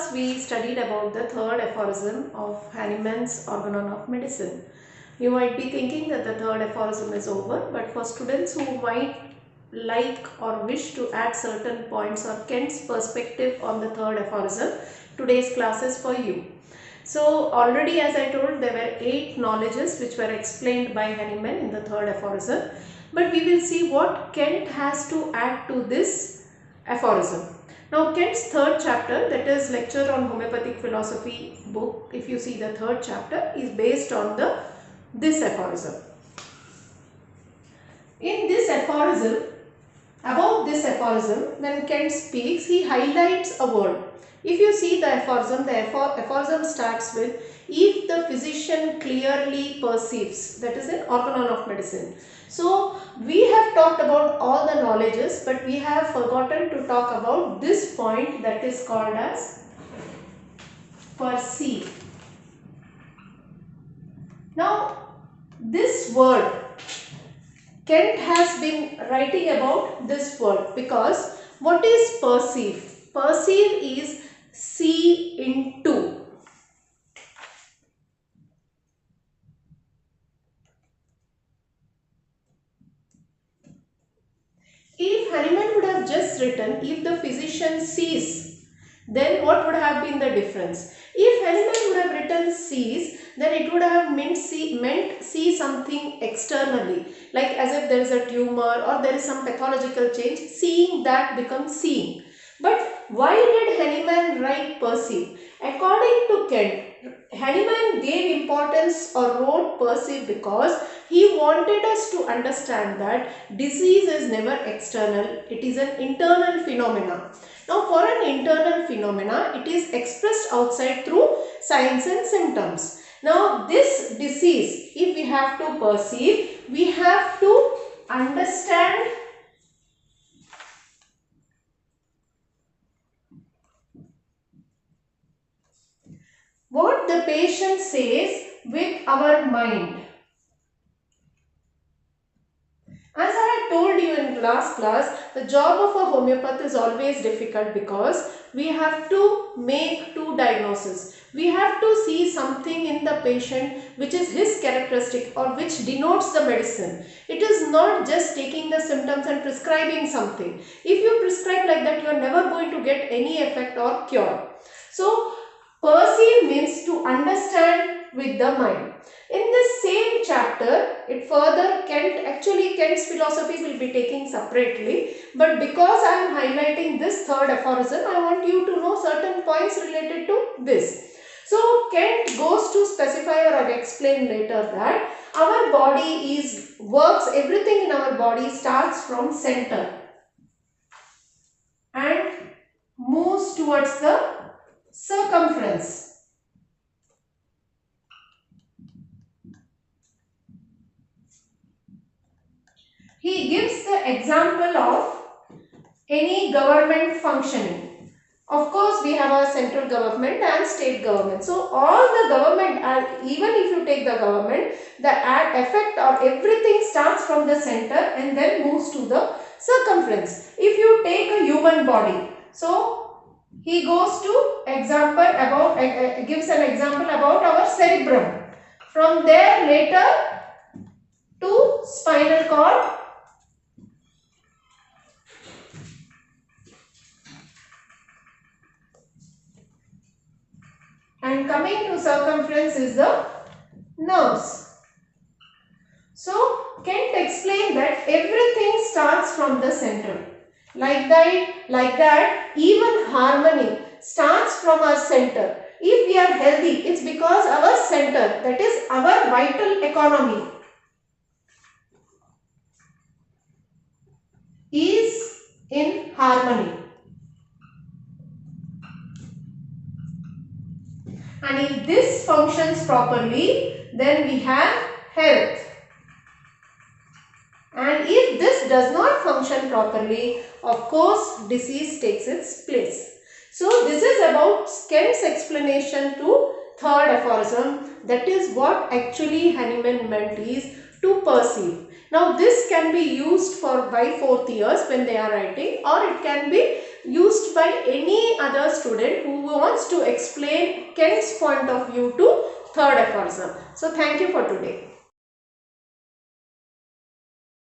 class we studied about the third aphorism of Hahnemann's Organon of Medicine. You might be thinking that the third aphorism is over, but for students who might like or wish to add certain points or Kent's perspective on the third aphorism, today's class is for you. So already, as I told, there were 8 knowledges which were explained by Hahnemann in the third aphorism, but we will see what Kent has to add to this aphorism. Now Kent's third chapter, that is Lecture on Homeopathic Philosophy book, if you see the third chapter, is based on this aphorism. In this aphorism, about this aphorism, when Kent speaks, he highlights a word. If you see the aphorism starts with, if the physician clearly perceives, that is an Organon of Medicine. So we have talked about all the knowledges, but we have forgotten to talk about this point that is called as perceive. Now this word, Kent has been writing about this word because what is perceive? Perceive is see into. If Hahnemann would have just written, if the physician sees, then what would have been the difference? If Hahnemann would have written sees, then it would have meant see something externally, like as if there is a tumor or there is some pathological change. Seeing that becomes seeing. But why did Hahnemann write perceive? According to Kent, Hahnemann gave importance or wrote perceive because he wanted us to understand that disease is never external, it is an internal phenomena. Now for an internal phenomena, it is expressed outside through signs and symptoms. Now this disease, if we have to perceive, we have to understand what the patient says with our mind. As I had told you in last class, the job of a homeopath is always difficult because we have to make 2 diagnoses. We have to see something in the patient which is his characteristic or which denotes the medicine. It is not just taking the symptoms and prescribing something. If you prescribe like that, you are never going to get any effect or cure. So perceive means to understand with the mind. In this same chapter, it further Kent's philosophy will be taking separately, but because I am highlighting this third aphorism, I want you to know certain points related to this. So Kent goes to specify or explain later that our body works, everything in our body starts from center and moves towards the circumference. He gives the example of any government functioning. Of course, we have our central government and state government. So, all the government, and even if you take the government, the effect or everything starts from the center and then moves to the circumference. If you take a human body, so he goes to example about, gives an example about our cerebrum. From there later to spinal cord, and coming to circumference is the nerves. So Kent explained that everything starts from the center. Like that, even harmony starts from our center. If we are healthy, it's because our center, that is our vital economy, is in harmony. And if this functions properly, then we have health. And if this does not function properly, of course, disease takes its place. So this is about Kent's explanation to third aphorism. That is what actually Hahnemann meant is to perceive. Now this can be used by 4th years when they are writing, or it can be used by any other student who wants to explain Kent's point of view to third aphorism. So thank you for today.